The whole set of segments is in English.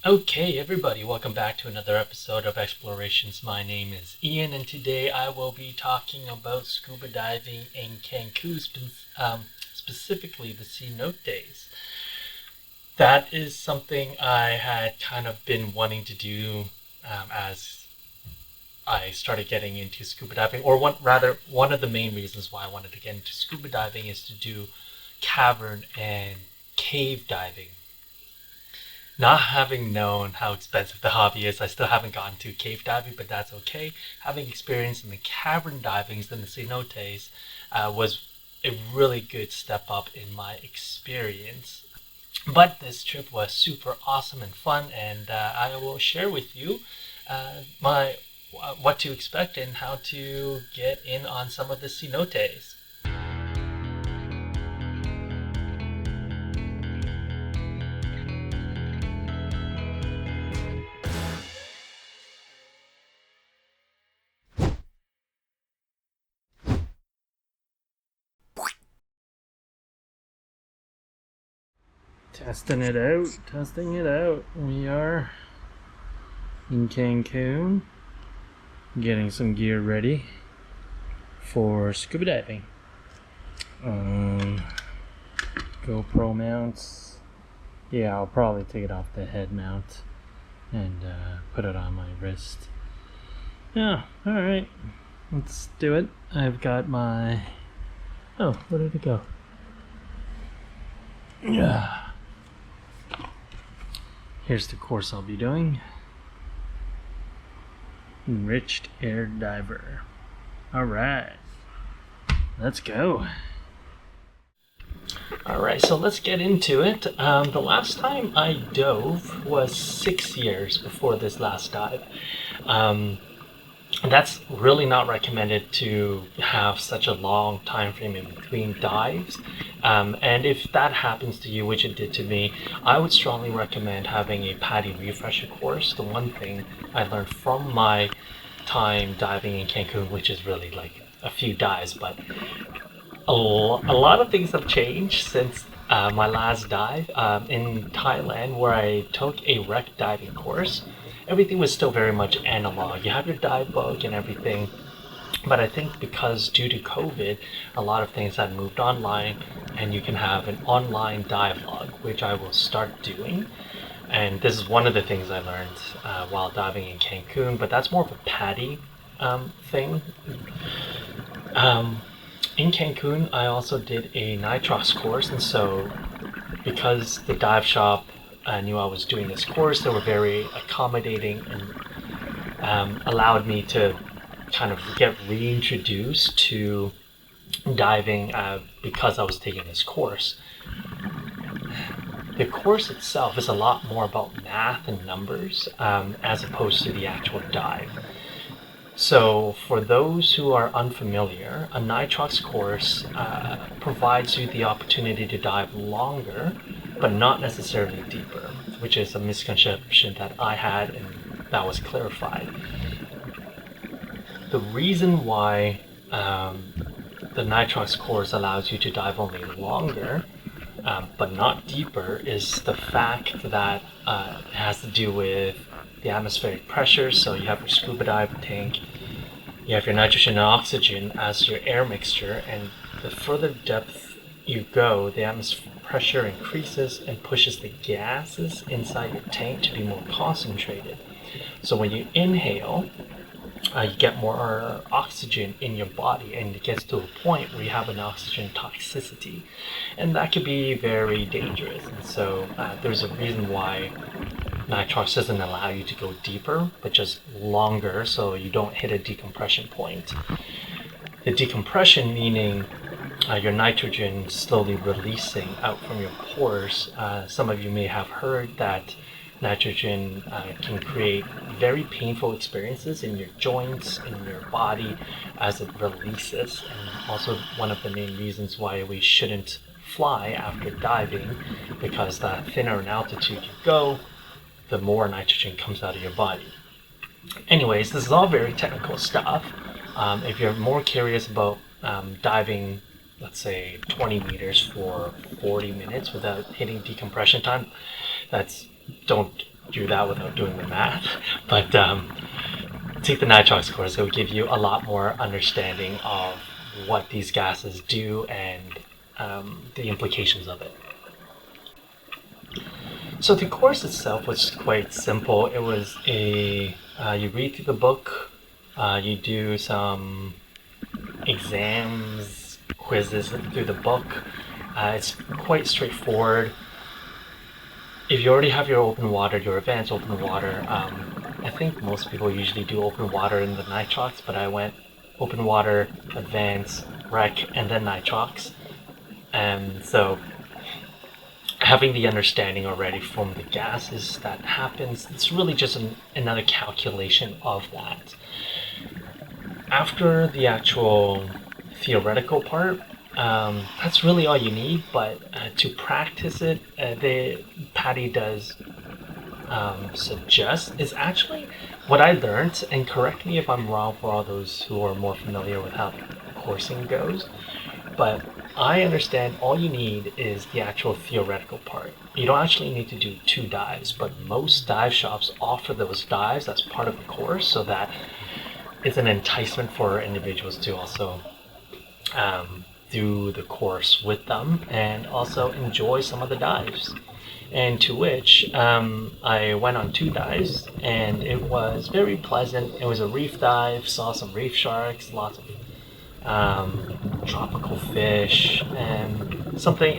Okay, everybody, welcome back to another episode of Explorations. My name is Ian, and today I will be talking about scuba diving in Cancun, specifically the Cenotes. That is something I had kind of been wanting to do as I started getting into scuba diving, or one of the main reasons why I wanted to get into scuba diving is to do cavern and cave diving. Not having known how expensive the hobby is, I still haven't gotten to cave diving, but that's okay. Having experience in the cavern divings in the cenotes was a really good step up in my experience. But this trip was super awesome and fun, and I will share with you my what to expect and how to get in on some of the cenotes. Testing it out. We are in Cancun, getting some gear ready for scuba diving. GoPro mounts. Yeah, I'll probably take it off the head mount and put it on my wrist. Yeah, alright. Let's do it. I've got my... Oh, where did it go? Yeah. Here's the course I'll be doing. Enriched Air Diver. Alright. Let's go. Alright, so let's get into it. The last time I dove was 6 years before this last dive. That's really not recommended to have such a long time frame in between dives. And if that happens to you, which it did to me, I would strongly recommend having a PADI refresher course. The one thing I learned from my time diving in Cancun, which is really like a few dives, but a lot of things have changed since my last dive in Thailand, where I took a wreck diving course. Everything was still very much analog. You have your dive book and everything, but I think because due to COVID, a lot of things have moved online, and you can have an online dive log, which I will start doing. And this is one of the things I learned while diving in Cancun, but that's more of a PADI thing. In Cancun, I also did a Nitrox course, and so because the dive shop knew I was doing this course, they were very accommodating and allowed me to kind of get reintroduced to diving because I was taking this course. The course itself is a lot more about math and numbers as opposed to the actual dive. So for those who are unfamiliar, a Nitrox course provides you the opportunity to dive longer, but not necessarily deeper, which is a misconception that I had, and that was clarified. The reason why the Nitrox course allows you to dive only longer, but not deeper, is the fact that it has to do with the atmospheric pressure. So you have your scuba dive tank, you have your nitrogen and oxygen as your air mixture, and the further depth you go, the atmospheric pressure increases and pushes the gases inside your tank to be more concentrated. So when you inhale, you get more oxygen in your body, and it gets to a point where you have an oxygen toxicity, and that could be very dangerous. And so there's a reason why Nitrox doesn't allow you to go deeper, but just longer, so you don't hit a decompression point. The decompression meaning your nitrogen slowly releasing out from your pores. Some of you may have heard that nitrogen can create very painful experiences in your joints, in your body, as it releases. And also one of the main reasons why we shouldn't fly after diving, because the thinner in altitude you go, the more nitrogen comes out of your body. Anyways, this is all very technical stuff. If you're more curious about diving, let's say 20 meters for 40 minutes without hitting decompression time, don't do that without doing the math, but take the Nitrox course. It will give you a lot more understanding of what these gases do and the implications of it. So the course itself was quite simple. It was you read through the book, you do some exams, quizzes through the book. It's quite straightforward. If you already have your open water, your advanced open water, I think most people usually do open water in the Nitrox, but I went open water, advanced, rec, and then Nitrox. And so having the understanding already from the gases that happens, it's really just another calculation of that. After the actual theoretical part, that's really all you need, but to practice it, Patty does suggest is actually what I learned, and correct me if I'm wrong for all those who are more familiar with how coursing goes, but I understand all you need is the actual theoretical part. You don't actually need to do 2 dives, but most dive shops offer those dives as part of the course, so that it's an enticement for individuals to also do the course with them and also enjoy some of the dives. And to which I went on 2 dives, and it was very pleasant. It was a reef dive, saw some reef sharks, lots of tropical fish, and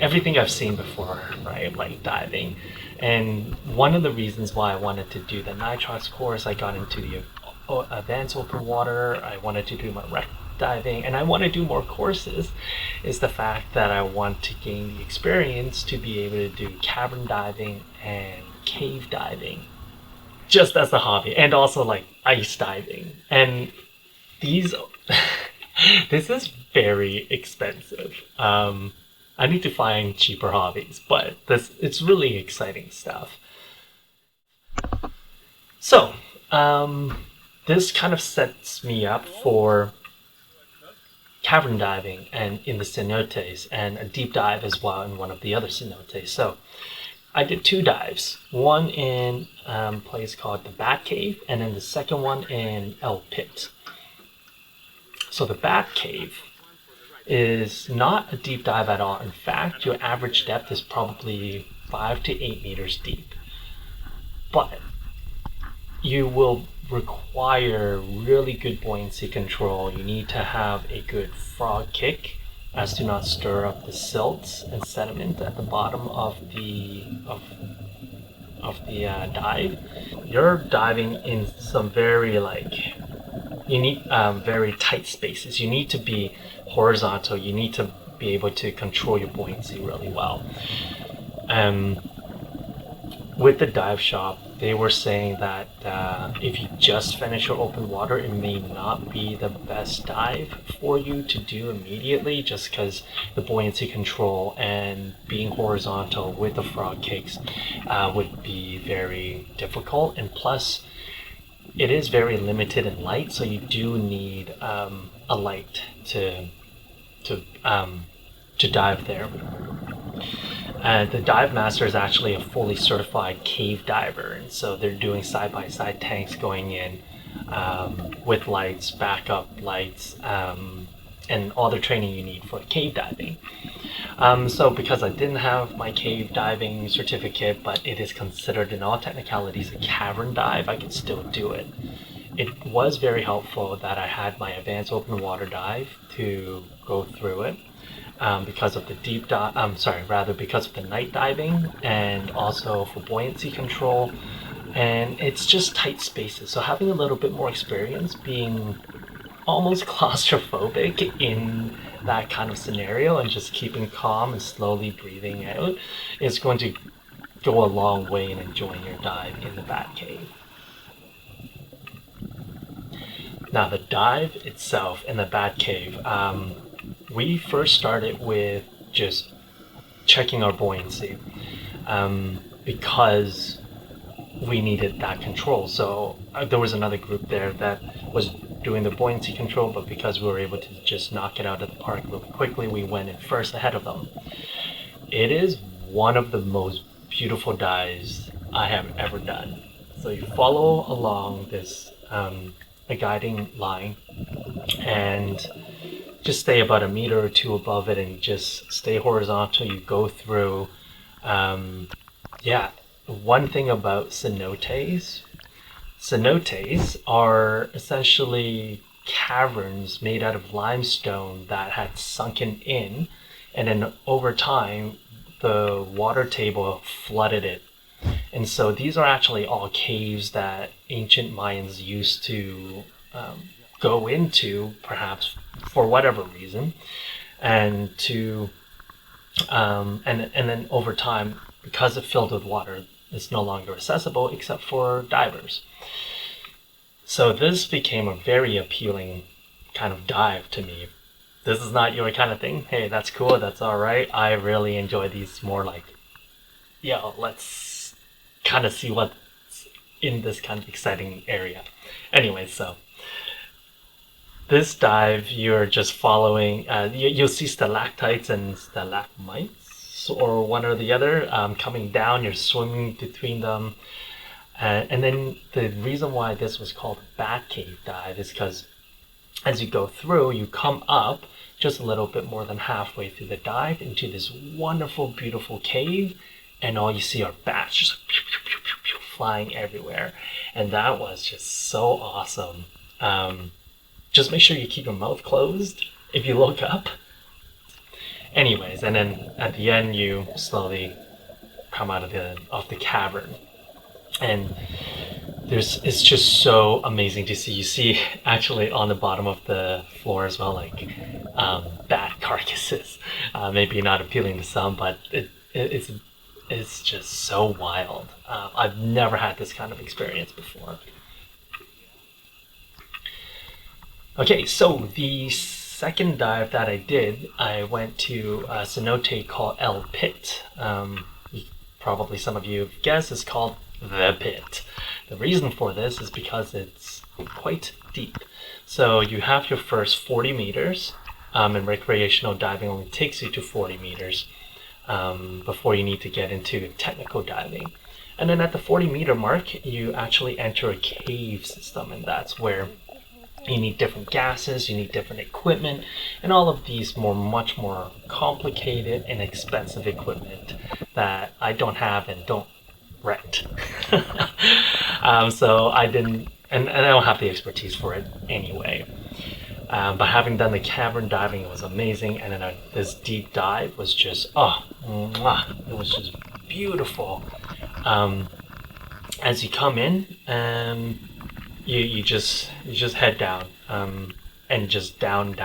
everything I've seen before, right? Like diving. And one of the reasons why I wanted to do the Nitrox course, I got into the advanced open water, I wanted to do my rec diving, and I want to do more courses, is the fact that I want to gain the experience to be able to do cavern diving and cave diving just as a hobby, and also like ice diving. And these this is very expensive. I need to find cheaper hobbies, but it's really exciting stuff. So this kind of sets me up for cavern diving and in the cenotes, and a deep dive as well in one of the other cenotes. So I did 2 dives, one in a place called the Bat Cave, and then the second one in El Pit. So the Bat Cave is not a deep dive at all. In fact, your average depth is probably 5 to 8 meters deep, but you will require really good buoyancy control. You need to have a good frog kick as to not stir up the silts and sediment at the bottom of the dive. You're diving in some very you need very tight spaces. You need to be horizontal. You need to be able to control your buoyancy really well. With the dive shop, they were saying that if you just finish your open water, it may not be the best dive for you to do immediately, just because the buoyancy control and being horizontal with the frog kicks would be very difficult. And plus, it is very limited in light, so you do need a light to dive there. The dive master is actually a fully certified cave diver, and so they're doing side-by-side tanks going in with lights, backup lights, and all the training you need for cave diving. So because I didn't have my cave diving certificate, but it is considered in all technicalities a cavern dive, I could still do it. It was very helpful that I had my advanced open water dive to go through it. Because of the because of the night diving, and also for buoyancy control, and it's just tight spaces. So having a little bit more experience, being almost claustrophobic in that kind of scenario, and just keeping calm and slowly breathing out, is going to go a long way in enjoying your dive in the Bat Cave. Now the dive itself in the Bat Cave, we first started with just checking our buoyancy because we needed that control. So there was another group there that was doing the buoyancy control, but because we were able to just knock it out of the park really quickly, we went in first ahead of them. It is one of the most beautiful dives I have ever done. So you follow along this a guiding line and just stay about a meter or two above it and just stay horizontal. You go through. Yeah, one thing about cenotes are essentially caverns made out of limestone that had sunken in, and then over time, the water table flooded it. And so these are actually all caves that ancient Mayans used to go into, perhaps for whatever reason, and to and then over time, because it filled with water, it's no longer accessible except for divers. So this became a very appealing kind of dive to me. If this is not your kind of thing, hey, that's cool, that's all right. I really enjoy these more like, yeah, let's kind of see what's in this kind of exciting area. Anyway, so this dive, you're just following, you'll see stalactites and stalagmites, or one or the other, coming down. You're swimming between them. And then the reason why this was called a bat cave dive is because as you go through, you come up just a little bit more than halfway through the dive into this wonderful, beautiful cave, and all you see are bats just flying everywhere. And that was just so awesome. Just make sure you keep your mouth closed if you look up. Anyways, and then at the end you slowly come out of the cavern. And it's just so amazing to see. You see actually on the bottom of the floor as well, like bat carcasses. Maybe not appealing to some, but it's just so wild. I've never had this kind of experience before. Okay, so the second dive that I did, I went to a cenote called El Pit. Probably some of you have guessed, it's called the Pit. The reason for this is because it's quite deep. So you have your first 40 meters, and recreational diving only takes you to 40 meters before you need to get into technical diving. And then at the 40-meter mark, you actually enter a cave system, and that's where you need different gases, you need different equipment, and all of these much more complicated and expensive equipment that I don't have and don't rent. So I didn't, and I don't have the expertise for it anyway. But having done the cavern diving, it was amazing, and then this deep dive was just, it was just beautiful. As you come in, you just head down, and just down,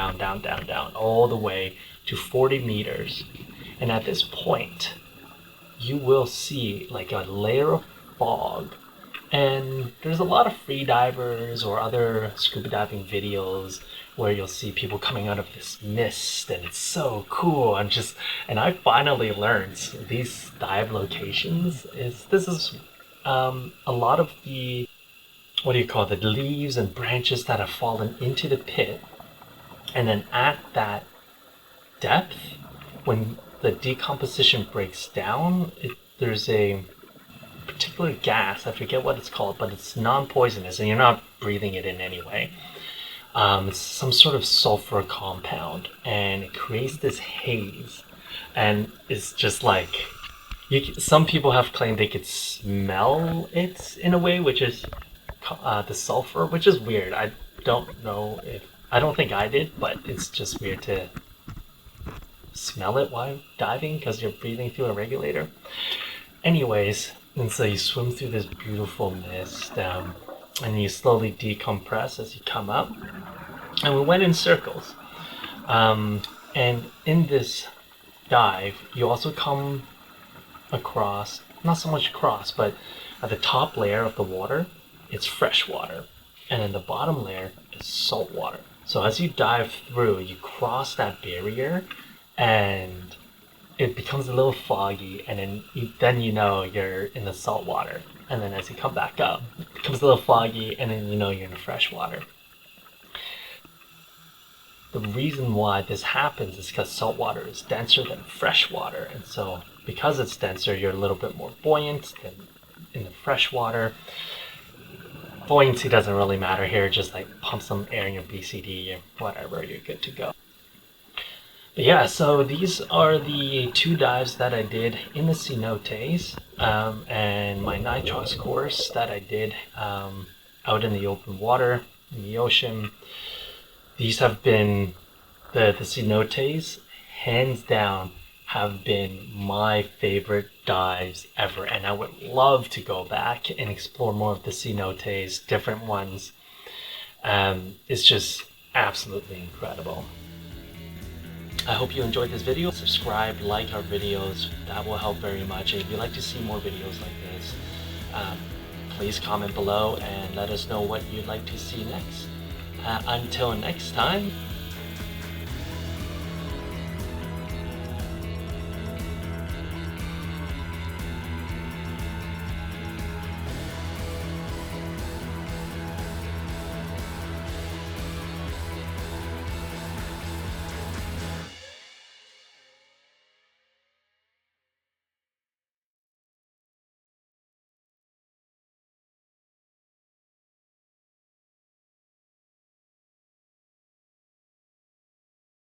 all the way to 40 meters. And at this point, you will see like a layer of fog. And there's a lot of free divers or other scuba diving videos where you'll see people coming out of this mist, and it's so cool. And I finally learned these dive locations this is a lot of the, what do you call it, the leaves and branches that have fallen into the pit. And then at that depth, when the decomposition breaks down, there's a particular gas, I forget what it's called, but it's non-poisonous and you're not breathing it in anyway. It's some sort of sulfur compound, and it creates this haze. And it's just like, some people have claimed they could smell it in a way, which is the sulfur, which is weird. I don't think I did, but it's just weird to smell it while diving because you're breathing through a regulator. Anyways, and so you swim through this beautiful mist, and you slowly decompress as you come up. And we went in circles. And in this dive, you also come across, not so much across, but at the top layer of the water, it's fresh water. And then the bottom layer is salt water. So as you dive through, you cross that barrier, and it becomes a little foggy, and then you know you're in the salt water. And then as you come back up, it becomes a little foggy, and then you know you're in the fresh water. The reason why this happens is because salt water is denser than fresh water, and so because it's denser, you're a little bit more buoyant in the fresh water. Buoyancy doesn't really matter here, just like pump some air in your BCD or whatever, you're good to go. But yeah, so these are the 2 dives that I did in the Cenotes, and my Nitrox course that I did out in the open water, in the ocean. These have been, the Cenotes, hands down, have been my favorite dives ever, and I would love to go back and explore more of the Cenotes, different ones. It's just absolutely incredible. I hope you enjoyed this video. Subscribe, like our videos, that will help very much. And if you'd like to see more videos like this, please comment below and let us know what you'd like to see next. Until next time,